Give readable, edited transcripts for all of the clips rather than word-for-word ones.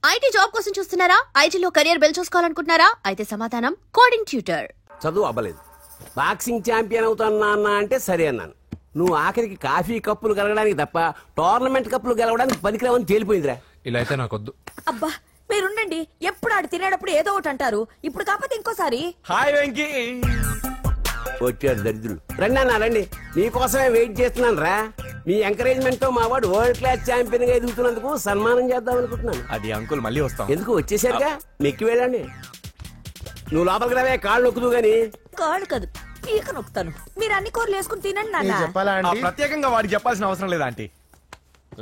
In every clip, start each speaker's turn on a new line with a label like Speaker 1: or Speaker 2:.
Speaker 1: IT job కోసం చూస్తున్నారా? ఐటీలో కెరియర్ బిల్డ్ చూసుకోవాలనుకుంటున్నారా? అయితే సమాధానం కోడింగ్ ట్యూటర్.
Speaker 2: చదువు అవ్వలేదు, బాక్సింగ్ ఛాంపియన్ అవుతానా అన్న అంటే సరే అన్నాను. నువ్వు ఆఖరికి కాఫీ కప్పులు గెలవడానికి తప్ప టోర్నమెంట్ కప్పులు గెలవడానికి పనికిరావని తేలిపోయిందిరా.
Speaker 3: ఇలా అయితే నాకొద్దు.
Speaker 4: అబ్బా మీరుండండి, ఎప్పుడు ఆడు తినేటప్పుడు ఏదో ఒకటి అంటారు. ఇప్పుడు కాకపోతే ఇంకోసారి.
Speaker 2: హాయ్ వెంకీ. వచ్చాడు దరిద్రులు. రండి అన్న రండి, నీకోసమే వెయిట్ చేస్తున్నాను రా. మీ ఎంకరేజ్మెంట్ తో మా వాడు వరల్డ్ క్లాస్ ఛాంపియన్ గా ఎదుగుతున్నందుకు సన్మానం చేద్దాం అనుకుంటున్నాను.
Speaker 5: అది అంకుల్ మళ్ళీ వస్తాం.
Speaker 2: ఎందుకు వచ్చేసరిగా మెక్కి వెళ్ళండి. నువ్వు లోపలికి రావే, కాళ్ళు నొక్కుదు గాని.
Speaker 4: కాళ్ళు కాదు, పీక నొక్కుతాను. మీరు అన్ని కూరలు వేసుకుని తినండి నాన్న.
Speaker 5: ప్రత్యేకంగా వాడికి చెప్పాల్సిన అవసరం లేదా ఆంటీ?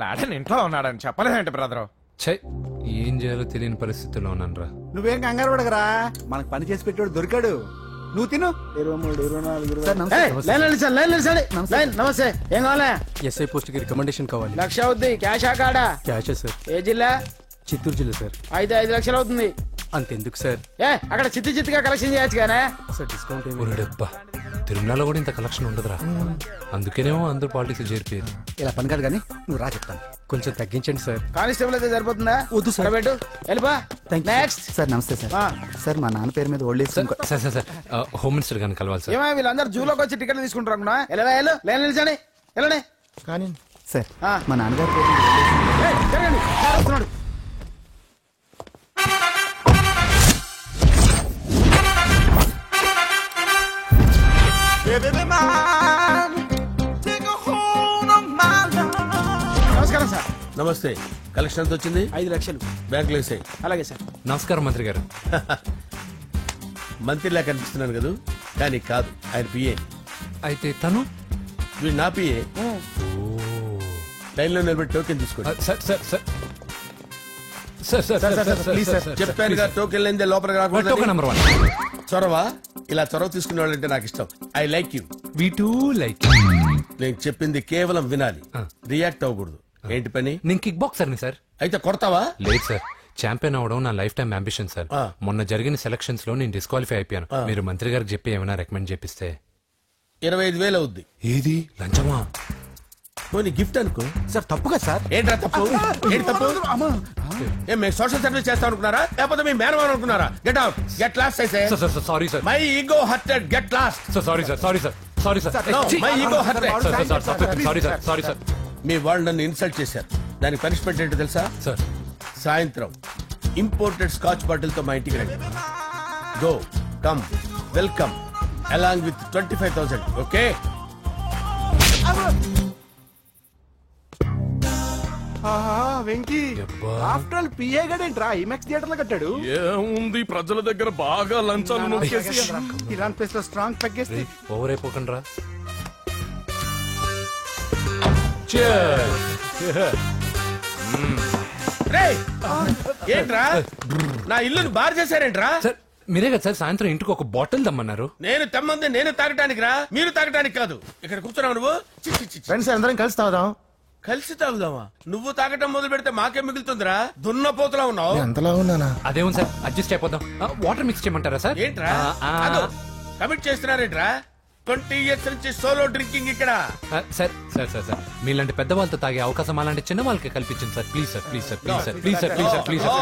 Speaker 5: లాడన్ ఇంట్లో ఉన్నాడని చెప్పలేదంటే బ్రదర్.
Speaker 3: ఛై, ఏం చేయాలో తెలియని పరిస్థితుల్లో ఉన్నాను రా.
Speaker 6: నువ్వేం కంగారు పడగరా, మనకు పని చేసి పెట్టాడు దొరికాడు. నువ్వు తిను. 23, 24, నమస్తే. ఏం కావాలా?
Speaker 7: ఎస్ఐ పోస్ట్ కి రికమెండేషన్ కావాలి.
Speaker 6: 1,00,000 అవుద్ది. క్యాష్ ఆ కాడా?
Speaker 7: Cash sir.
Speaker 6: ఏ జిల్లా?
Speaker 7: చిత్తూరు జిల్లా సార్.
Speaker 6: అయితే 5 లక్షలు అవుతుంది.
Speaker 7: అంతెందుకు సార్?
Speaker 6: అక్కడ చిత్తుగా కలెక్షన్ చేయొచ్చు కానీ
Speaker 7: సార్ డిస్కౌంట్
Speaker 3: ఒరేడబ్బా, తిరుమలలో కూడా ఇంత కలెక్షన్ ఉండదురా. అందుకేనేమో అందరూ పాలిటిక్స్ చేరిపోయారు.
Speaker 6: ఇలా పని కాదు కానీ నువ్వు రా చెప్తాను.
Speaker 7: కొంచెం తగ్గించండి సార్.
Speaker 6: కానిస్టేబుల్ అయితే సరిపోతుందా?
Speaker 7: వద్దు సార్.
Speaker 6: పెట్టు వెళ్ళిపా. నెక్స్ట్
Speaker 8: సార్ నమస్తే సార్. సార్ మా నాన్న పేరు మీద old age
Speaker 3: sir sir sir sir home minister గారిని కలవాలి సార్.
Speaker 6: ఏమో వీళ్ళందరూ జూలోకి వచ్చి టికెట్లు తీసుకుంటారు అనుకున్నా. లైన్ నిలిచండి, వెళ్ళండి.
Speaker 8: కానీ సార్ మా నాన్నగారి పేరు మీద
Speaker 6: జరగండి, వస్తున్నాడు. నమస్కారం సార్.
Speaker 2: నమస్తే. కలెక్షన్ ఎంత వచ్చింది?
Speaker 6: 5 లక్షలు
Speaker 2: బ్యాంకులో వేసాయి.
Speaker 6: అలాగే సార్.
Speaker 3: నమస్కారం మంత్రి గారు.
Speaker 2: మంత్రిలా కనిపిస్తున్నాను కదా, కానీ కాదు, ఆయన పిఏ.
Speaker 3: అయితే తను
Speaker 2: వీడు నా పిఏ. లైన్ లో నిలబెట్టి టోకెన్ తీసుకోండి.
Speaker 3: Sir sir sir sir sir sir
Speaker 6: please sir.
Speaker 2: చెప్పానుగా, టోకెన్ లేనిదే లోపలికి
Speaker 3: టోకెన్
Speaker 2: రాకూడదు.
Speaker 3: నెంబర్ 1.
Speaker 2: చొరవ, ఇలా చొరవ తీసుకునే వాళ్ళంటే నాకు ఇష్టం. I like you.
Speaker 3: We two like.
Speaker 2: నేను చెప్పింది కేవలం వినాలి, రియాక్ట్ అవ్వకూడదు. ఏంటి పని?
Speaker 3: నేను కిక్ బాక్సర్ని సార్.
Speaker 2: అయితే కొడతావా?
Speaker 3: లేదు సార్, ఛాంపియన్ అవడం నా లైఫ్ టైం అంబిషన్ సార్. మొన్న జరిగిన సెలక్షన్స్ లో నేను డిస్క్వాలిఫై అయిపోయాను. మీరు మంత్రి గారికి చెప్పి ఏమైనా రికమెండ్ చేపిస్తే.
Speaker 2: 25,000 అవుద్ది.
Speaker 3: ఏది లంచమా?
Speaker 2: పోనీ గిఫ్ట్ అనుకో.
Speaker 6: సార్ తప్పుగా సార్.
Speaker 2: ఏంట్రా తప్పు? ఏంటి తప్పు? ఏం మేము సోషల్ సర్వీస్ చేస్తాం అనుకున్నారా, లేకపోతే మీ మేనమాన్ అనుకున్నారా? Get out, get lost. అయితే
Speaker 3: sorry sir,
Speaker 2: my ego hurted, get lost.
Speaker 3: Sorry sir, sorry sir, sorry sir,
Speaker 2: my ego hurted.
Speaker 3: Sorry sir, sorry sir.
Speaker 2: మీ వాళ్ళు నన్ను ఇన్సల్ట్ చేశారు. దానికి పనిష్మెంట్ ఏంటో తెలుసా?
Speaker 3: సార్
Speaker 2: సాయంత్రం ఇంపోర్టెడ్ స్కాచ్ బాటిల్ తో మా ఇంటికి రండి. Go come welcome along with 25,000. Okay?
Speaker 6: Venky after all PA గడేంట్రా ఇమెక్స్ థియేటర్ లో కట్టాడు.
Speaker 5: ఏముంది, ప్రజల దగ్గర బాగా లంచాలు నొక్కేసి
Speaker 6: ఇరాన్ ప్లేస్ లో స్ట్రాంగ్ తగ్గేస్తే
Speaker 3: ఓవర్ అయిపోకండి రా.
Speaker 2: రేయ్, ఏంట్రా నా ఇల్లుని బార్ చేశారేంట్రా?
Speaker 3: సార్ మీరే కదా సార్ సాయంత్రం ఇంటికి ఒక బాటిల్ దమ్మన్నారు.
Speaker 2: నేను తెమ్మంది నేను తాగటానికి రా, మీరు తాగటానికి కాదు. ఇక్కడ కూర్చున్నావు నువ్వు.
Speaker 6: ఫ్రెండ్స్ అందరం కలిసి తాగుదాం.
Speaker 2: కలిసి తాగుదామా? నువ్వు తాగటం మొదలు పెడితే మాకే మిగులుతుందిరా. దున్నపోతులా ఉన్నావు.
Speaker 6: ఎంతలా ఉన్నానా?
Speaker 3: అదేమో సార్, అడ్జస్ట్ అయిపోదాం. వాటర్ మిక్స్ చేయమంటారా సార్?
Speaker 2: ఏంట్రా కమిట్ చేస్తున్నారేంట్రా? 20 years నుంచి సోలో డ్రింకింగ్ ఇక్కడ.
Speaker 3: సార్ సార్ సార్ సార్ మీలాంటి పెద్ద వాళ్ళతో తాగే అవకాశం అలాంటి చిన్న వాళ్ళకి కల్పించండి sir. Please sir, please sir, please sir, please sir, please sir, please sir.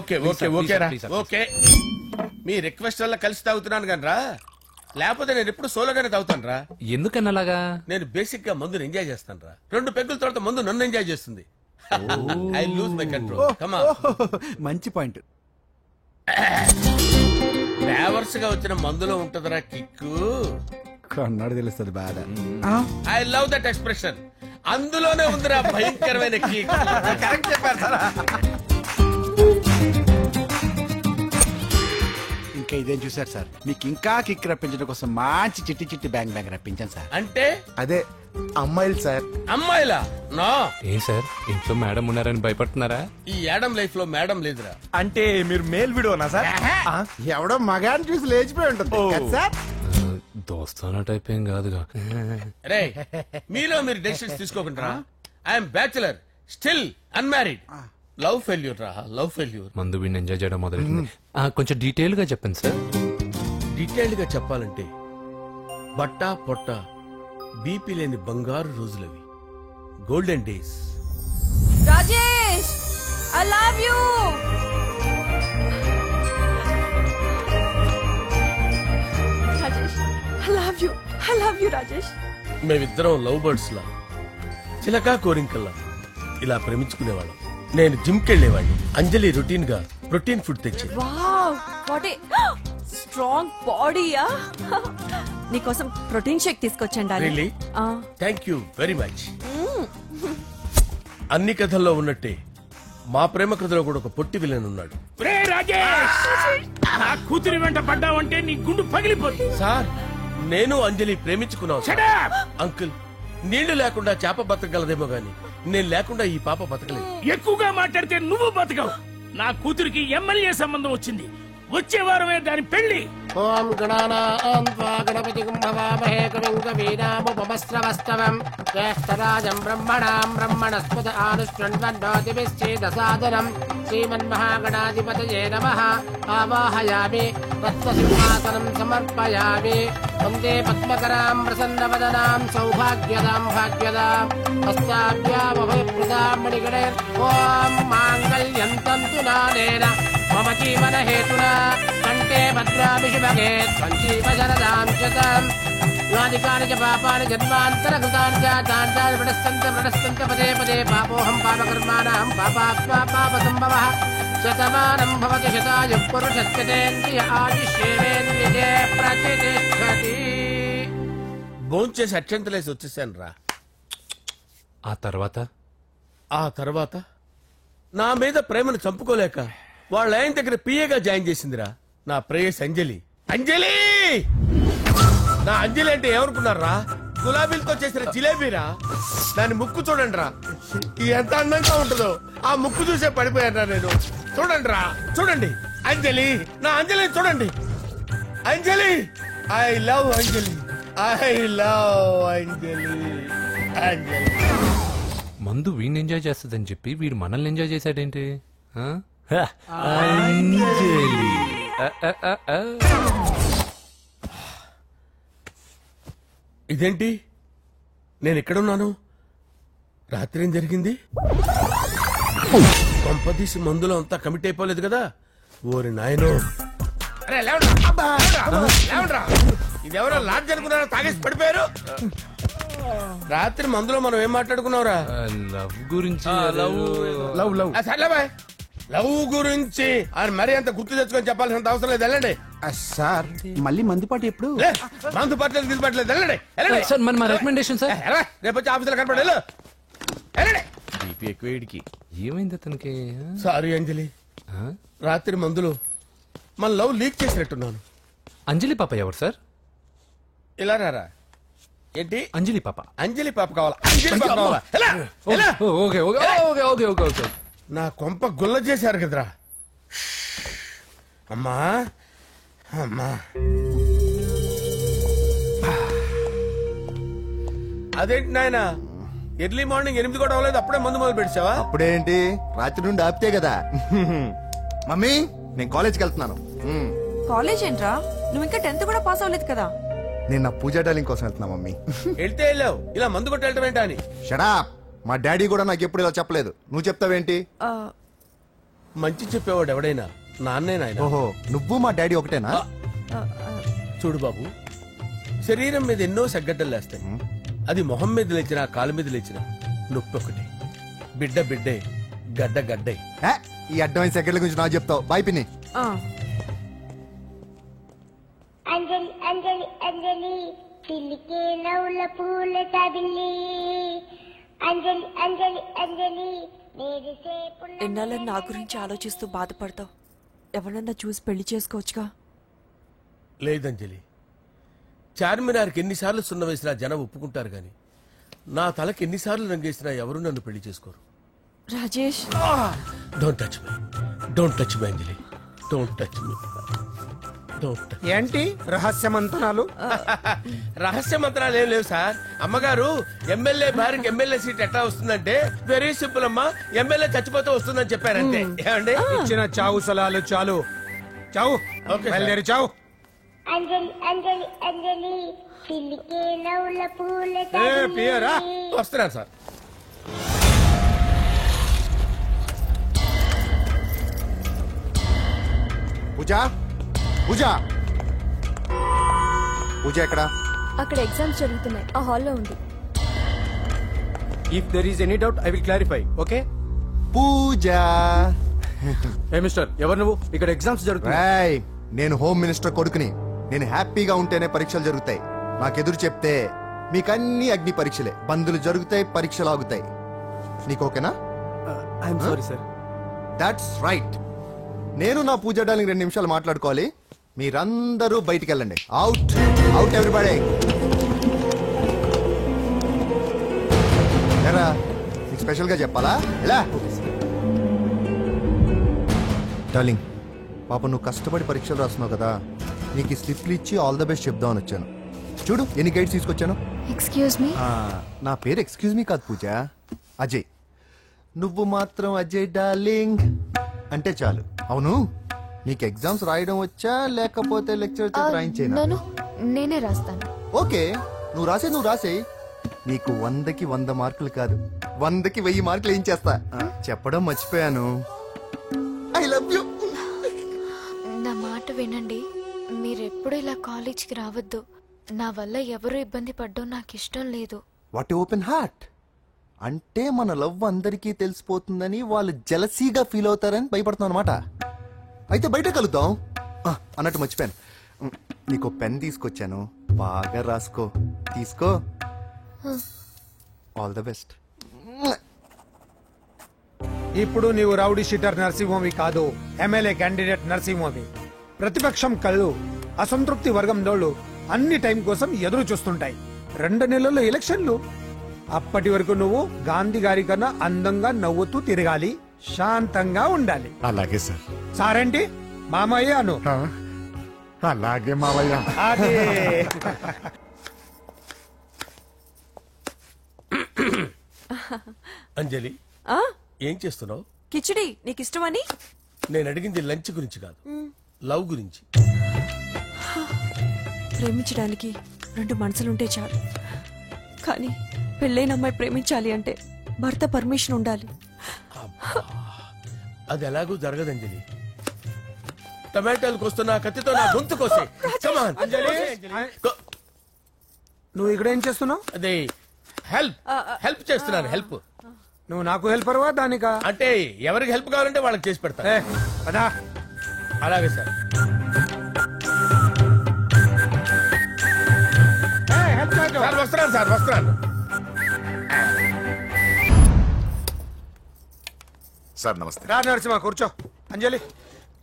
Speaker 2: Okay okay ఓకేరా, ఓకే. మీ రిక్వెస్ట్ వల్ల కలిసి తాగుతున్నాను కానీ రా, లేకపోతే నేను ఎప్పుడు సోలోగానే తాగుతాను రా.
Speaker 3: ఎందుకన్నా అలాగా?
Speaker 2: నేను బేసిక్ గా మందుని ఎంజాయ్ చేస్తాను రా. 2 పెగ్గుల తర్వాత మందు నన్ను ఎంజాయ్ చేస్తుంది. I lose my control. Come on.
Speaker 6: మంచి పాయింట్.
Speaker 2: ఫ్లేవర్స్ గా వచ్చిన మందులో ఉంటదరా కిక్కు.
Speaker 6: కన్నాడు తెలుస్తుంది బాధ.
Speaker 2: I love that expression. అందులోనే ఉందిరా భయంకరమైన కిక్. కరెక్ట్ చెప్పారు సార్.
Speaker 6: ఇంకా ఇదేం చూసారు సార్, మీకు ఇంకా కిక్ రప్పించడం కోసం మంచి చిట్టి చిట్టి బ్యాంగ్ రప్పించాను సార్.
Speaker 2: అంటే
Speaker 6: అదే అమ్మాయిలు సార్.
Speaker 2: అమ్మాయిలా? నా
Speaker 3: ఏం సార్ ఇంట్లో మేడం ఉన్నారని భయపడుతున్నారా?
Speaker 2: ఈ యాడమ్ లైఫ్ లో మేడం లేదురా.
Speaker 5: అంటే మీరు మేల్ వీడియోనా సార్?
Speaker 6: ఎవడో మగాన్ని చూసి లేచిపోయి ఉంటుంది కదా సార్.
Speaker 3: దోస్తానా టైప్ ఏం కాదుగా.
Speaker 2: రే, మీలో మీరు డెసిషన్స్ తీసుకోకుండా. I'm bachelor, still unmarried. Love failure రా, లవ్ ఫెయిల్యూర్.
Speaker 3: మందు వీడిని ఎంజాయ్ చేయడం మొదలైంది. కొంచెం డీటెయిల్ గా చెప్పండి సార్.
Speaker 2: డీటెయిల్డ్ గా చెప్పాలంటే బట్టా పొట్ట బీపీ లేని బంగారు రోజులవి, golden days.
Speaker 4: Rajesh I love you. Rajesh I love you. I love you Rajesh.
Speaker 9: మేమిద్దరం లవ్ బర్డ్స్ లా చిలకా కోరింకల్లా ఇలా ప్రేమించుకునేవాళ్ళం. నేను జిమ్ కెళ్ళేవాడిని, అంజలి రొటీన్ గా ప్రోటీన్ ఫుడ్ తెచ్చేది.
Speaker 4: వావ్ వాట్ ఏ స్ట్రాంగ్ బాడీయా. నీకోసం ప్రోటీన్ షేక్ తీసుకొచ్చండి.
Speaker 9: Really? Thank you very much. అన్ని కథల్లో ఉన్నట్టే మా ప్రేమ కథలో కూడా ఒక పొట్టి విలన్ ఉన్నాడు.
Speaker 2: కూతురి వెంట పడ్డావంటే నీ గుండు పగిలిపోతుంది.
Speaker 9: సార్ నేను అంజలి ప్రేమించుకున్నావు. అంకుల్, నీళ్లు లేకుండా చేప బతకగలదేమో గాని నేను లేకుండా ఈ పాప బతకలేదు.
Speaker 2: ఎక్కువగా మాట్లాడితే నువ్వు బతకవు. నా కూతురికి ఎమ్మెల్యే సంబంధం వచ్చింది. వచ్చే వారమే దాని పెళ్లి.
Speaker 10: ఓం గణపతి కుంభవామహే కవిం కవీనాముపమస్రవస్తవం జ్యేష్ఠరాజం బ్రహ్మణాం బ్రహ్మణస్పద ఆనుష్ఠ్వన్నోతిభిశ్చేదసాదనం శ్రీమన్మహాగణాధిపతయే నమః. ఆవాహయామి తత్వసింహాసనం సమర్పయామి. వందే పద్మకరాం ప్రసన్నవదనాం సౌభాగ్యదాం భాగ్యదాం హస్తాభ్యామభయప్రదాం మణిగణైర్. ఓం మాంగళ్యం తంతు నానేన మమ జీవన హేతునా కంటే భద్రామి శుభగే సంజీవ శరదాం శతం. యానికాని చ పాపాని జన్మాంతరకృతాని జాతాని ప్రణశ్యంత పదే పదే పాపోహం పాపకర్మాణం పాపాత్మా పాపసంభవః. శతమానం భవతి శతాయు పురుషస్యేంద్రియ ఆయుష్యేంద్రియే ప్రతిష్టతి.
Speaker 9: భోంచేసి అక్షంతలేసి వచ్చేసాను రా. ఆ తర్వాత నా మీద ప్రేమను చంపుకోలేక వాళ్ళ ఆయన దగ్గర పిఏగా జాయిన్ చేసిందిరా నా ప్రేయస్ అంజలి. అంజలి నా అంజలి అంటే ఏమనుకున్నారా? గులాబీలతో చేసిన జిలేబీరా. దాని ముక్కు చూడండి రా, ఎంత అందంగా ఉంటుందో. ఆ ముక్కు చూసే పడిపోయాను నేను. చూడండి రా, చూడండి అంజలి, నా అంజలి చూడండి. Anjali, I love Anjali, I love Anjali. Anjali
Speaker 3: మందు వీడిని ఎంజాయ్ చేస్తుందని చెప్పి వీడు మనల్ని ఎంజాయ్ చేశాడేంటి?
Speaker 9: ఇదేంటి, నేను ఎక్కడున్నాను? రాత్రి ఏం జరిగింది? కొంపదీసి మందులో అంతా కమిట్ అయిపోలేదు కదా? ఓరి నాయనో, ఇదెవరో లాడ్జ్ అనుకున్నారో తాగేసి పడిపోయారు. రాత్రి మందులో మనం ఏం మాట్లాడుకున్నావురా?
Speaker 3: లవ్ గురించి.
Speaker 9: లవ్ గురించి ఆయన మరీ అంత గుర్తు తెచ్చుకొని చెప్పాల్సినంత అవసరం లేదు. వెళ్ళండి
Speaker 8: సార్. మళ్ళీ మందుపాటి ఎప్పుడు?
Speaker 9: మందు పట్టలేదు గిల్లు పట్టలేదు. వెళ్ళండి
Speaker 3: సార్, మరి మా రికమెండేషన్ సార్.
Speaker 9: రేపు వచ్చి ఆఫీసులో కనపడి ఎక్కువేడికి.
Speaker 3: ఏమైంది అతనికి?
Speaker 9: సారీ అంజలి, రాత్రి మందులో మన లవ్ లీక్ చేసినట్టున్నాను.
Speaker 3: అంజలి పాప ఎవరు సార్?
Speaker 9: ఇలా రారా. ఏంటి
Speaker 3: అంజలి పాప?
Speaker 9: అంజలి పాప కావాలా? అంజలి పాప కావాలా?
Speaker 3: Okay okay okay okay okay okay.
Speaker 9: నా కొంప గుల్ల చేశారు కదరా. అమ్మా అమ్మా, అదేంటి నాయన, ఎర్లీ మార్నింగ్ 8 కూడా అవ్వలేదు, అప్పుడే మందు మొదలు పెడిచావా?
Speaker 8: అప్పుడేంటి, రాత్రి నుండి ఆపితే కదా. మమ్మీ, నేను కాలేజ్కి వెళ్తున్నాను.
Speaker 4: కాలేజ్ ఏంట్రా, నువ్వు ఇంకా 10th కూడా పాస్ అవ్వలేదు కదా.
Speaker 8: నేను నా పూజా డాలింగ్ కోసం వెళ్తున్నా మమ్మీ.
Speaker 9: వెళ్తే వెళ్ళావు, ఇలా మందు కొట్టి వెళ్ళటం ఏంటా అని.
Speaker 8: షడా, మా డాడీ కూడా నాకు ఎప్పుడు ఇలా చెప్పలేదు. నువ్వు చెప్తావేంటి?
Speaker 9: మంచి చెప్పేవాడు ఎవడైనా నాన్నే నాయన.
Speaker 8: ఓహో, నువ్వు మా డాడీ ఒకటేనా?
Speaker 9: చూడు బాబు, శరీరం మీద ఎన్నో సగ్గడ్డలు లేస్తాయి. అది మొహం మీద లేచినా కాలు మీద లేచినా నొప్పి ఒకటి. బిడ్డ బిడ్డే, గడ్డ గడ్డే.
Speaker 8: ఈ అడ్వాన్స్ సెకండ్ల గురించి నాకు చెప్తావు. బాయ్ పిన్ని.
Speaker 11: అంజలి అంజలి అంజలి పిల్లికే నవ్వుల పూల తబిల్లి. అంజలి అంజలి అంజలి
Speaker 4: ఎన్నాళ్ళ నా గురించి ఆలోచిస్తూ బాధపడతావు. ఎవరన్నా చూసి పెళ్లి చేసుకోవచ్చుగా.
Speaker 9: లేదంజలి, చార్మినార్కి ఎన్నిసార్లు సున్న వేసినా జనం ఒప్పుకుంటారు గాని నా తలకి ఎన్నిసార్లు రంగేసినా ఎవరు నన్ను పెళ్లి చేసుకోరు.
Speaker 4: Rajesh,
Speaker 9: don't touch me, don't touch me Anjali, don't touch me.
Speaker 7: ఏంటి రహస్య మంత్రాలు?
Speaker 9: రహస్య మంత్రాలు ఏం లేవు సార్. అమ్మగారు ఎమ్మెల్యే భార్యకి ఎమ్మెల్యే సీట్ ఎట్లా వస్తుందంటే వెరీ సింపుల్ అమ్మా, ఎమ్మెల్యే చచ్చిపోతే వస్తుందని చెప్పారంటే. ఏమండి,
Speaker 7: ఇచ్చిన చావు సలాలు చాలు. చావు, బయలుదేరి చావు.
Speaker 11: అంజలి అంజలి అంజలి పిల్లికే నవ్వుల పూల
Speaker 9: వస్తున్నాను సార్.
Speaker 8: పూజ పూజ పూజ ఎక్కడ?
Speaker 12: అక్కడ ఎగ్జామ్స్ జరుగుతున్నాయి, ఆ హాల్లో ఉంది.
Speaker 7: If there is any doubt I will clarify. Okay
Speaker 8: Pooja.
Speaker 7: ఏ మిస్టర్, ఎవరు నువ్వు? ఇక్కడ ఎగ్జామ్స్ జరుగుతున్నాయి.
Speaker 8: నేను హోమ్ మినిస్టర్ కొడుకుని. నేను హ్యాపీగా ఉంటేనే పరీక్షలు జరుగుతాయి. నాకెదురు చెప్తే మీకన్నీ అగ్ని పరీక్షలే. బందులు జరుగుతాయి, పరీక్షలు ఆగుతాయి. నీకు ఓకేనా?
Speaker 7: I'm sorry sir.
Speaker 8: That's right. నేను నా పూజ డార్లింగ్ 2 నిమిషాలు మాట్లాడుకోవాలి. మీరందరూ బయటికి వెళ్ళండి. Out out everybody. ఎరా నీకు స్పెషల్ గా చెప్పాలా? ఎలా డార్లింగ్, పాప నువ్వు కష్టపడి పరీక్షలు రాస్తున్నావు కదా, నీకు ఈ స్లిప్లు ఇచ్చి ఆల్ ద బెస్ట్ చెప్దామని వచ్చాను. చూడు ఎన్ని గైడ్స్ తీసుకొచ్చాను.
Speaker 12: Excuse me.
Speaker 8: నా పేరు ఎక్స్క్యూజ్ మీ కాదు పూజ, అజయ్. నువ్వు మాత్రం అజయ్ డార్లింగ్ అంటే చాలు. అవును, నీకు ఎగ్జామ్స్ రాయడం వచ్చా లేకపోతే లెక్చర్ రాయించేనా?
Speaker 12: నేనే రాస్తాను.
Speaker 8: ఓకే, నువ్వు రాసేయి. నీకు 100కి 100 మార్కులు కాదు, 100కి 1000 మార్కులు ఏం చేస్తా. చెప్పడం మర్చిపోయాను, ఐ లవ్ యూ.
Speaker 12: నా మాట వినండి, మీరెప్పుడు ఇలా కాలేజ్కి రావద్దు. నా వల్ల ఎవరు ఇబ్బంది పడ్డం నాకు ఇష్టం లేదు.
Speaker 8: What open heart. అంటే మన లవ్ అందరికీ తెలిసిపోతుందని వాళ్ళు జలసీగా ఫీల్ అవుతారని భయపడుతున్నాం అనమాట. అయితే బయట కలుద్దాం. అన్నట్టు మర్చిపోయాను, నీకు పెన్ తీసుకొచ్చాను, బాగా రాసుకో. తీసుకో. All the best.
Speaker 7: ఇప్పుడు నీవు రౌడీ షీటర్ నరసింహవి కాదు, ఎమ్మెల్యే క్యాండిడేట్ నరసింహవి. ప్రతిపక్షం కళ్ళు అసంతృప్తి వర్గం నోళ్ళు అన్ని టైం కోసం ఎదురు చూస్తుంటాయి. 2 నెలల్లో ఎలక్షన్లు. అప్పటి వరకు నువ్వు గాంధీ గారి కన్నా అందంగా నవ్వుతూ తిరగాలి, శాంతంగా ఉండాలి.
Speaker 8: అలాగే సార్.
Speaker 7: సారేంటి మామయ్య అను.
Speaker 8: అలాగే మావయ్య.
Speaker 7: అదే.
Speaker 9: అంజలి, ఏం చేస్తున్నావు?
Speaker 4: కిచిడి నీకు ఇష్టమని.
Speaker 9: నేను అడిగింది లంచ్ గురించి కాదు, లవ్ గురించి.
Speaker 4: ప్రేమించడానికి 2 మనసులుంటే చాలు, కానీ పెళ్ళైన అమ్మాయి ప్రేమించాలి అంటే భర్త పర్మిషన్ ఉండాలి.
Speaker 9: అది ఎలాగూ జరగదు అంజలి. టమాటాలు కోస్తున్నా కత్తితో నా గొంతు కోసే.
Speaker 7: నువ్వు ఇక్కడ ఏం చేస్తున్నావు?
Speaker 9: అదే హెల్ప్ చేస్తున్నాను. హెల్ప్.
Speaker 7: నువ్వు నాకు హెల్పర్వా దానికా?
Speaker 9: అంటే ఎవరికి హెల్ప్ కావాలంటే వాళ్ళకి చేసి పెడతా.
Speaker 7: అదా
Speaker 9: అలాగే సార్. వస్తున్నాను.
Speaker 13: సార్ నమస్తే.
Speaker 7: రా నరసింహ, కూర్చో. అంజలి,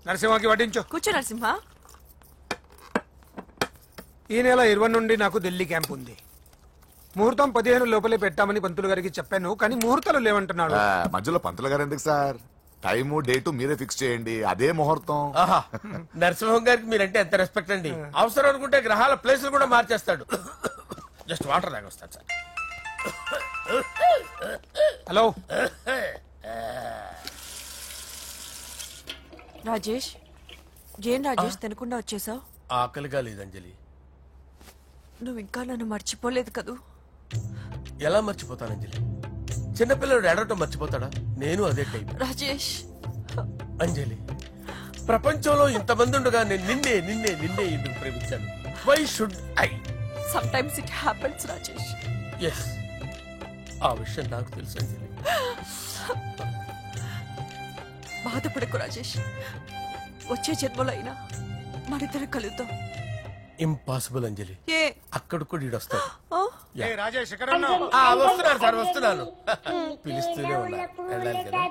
Speaker 7: నరసింహకి వడ్డించు.
Speaker 4: కూర్చో నరసింహ.
Speaker 7: ఈ నెల 20 నుండి నాకు ఢిల్లీ క్యాంప్ ఉంది. ముహూర్తం 15 లోపలే పెట్టామని పంతులు గారికి చెప్పాను, కానీ ముహూర్తాలు లేవంటున్నాడు.
Speaker 13: మధ్యలో పంతులు గారు ఎందుకు సార్? టైము డేటు మీరే ఫిక్స్ చేయండి, అదే ముహూర్తం.
Speaker 9: నరసింహం గారికి మీరంటే ఎంత రెస్పెక్ట్ అండి. అవసరం అనుకుంటే గ్రహాల ప్లేసులు కూడా మార్చేస్తాడు. జస్ట్ వాటర్ తాగొస్తాను సార్.
Speaker 7: హలో
Speaker 4: రాజేష్, ఏం రాజేష్ తినకుండా వచ్చేసావు?
Speaker 9: ఆకలిగా లేదు అంజలి.
Speaker 4: నువ్వు ఇంకా నన్ను మర్చిపోలేదు కదూ?
Speaker 9: ఎలా మర్చిపోతాను అంజలి? చిన్నపిల్లడు ఏడవటం మర్చిపోతాడా? నేను అదే టైప్.
Speaker 4: రాజేష్.
Speaker 9: అంజలి, ప్రపంచంలో ఇంతమంది ఉండగా నేను నిన్నే ఎందుకు ప్రేమించాను? Why should I?
Speaker 4: Sometimes it happens, Rajesh.
Speaker 9: Yes, ఆ విషయం నాకు తెలుసు అంజలి.
Speaker 4: బాధపడకు రాజేష్, వచ్చే జన్మలో అయినా మనిద్దరు కలుద్దాం.
Speaker 9: ఇంపాసిబుల్ అంజలి. అక్కడ కూడా ఈడొస్తాడు.
Speaker 7: రాజేష్ ఎక్కడ ఉన్నావు?
Speaker 9: వస్తున్నాను. పిలుస్తూనే ఉన్నా. వెళ్ళాలి కదా.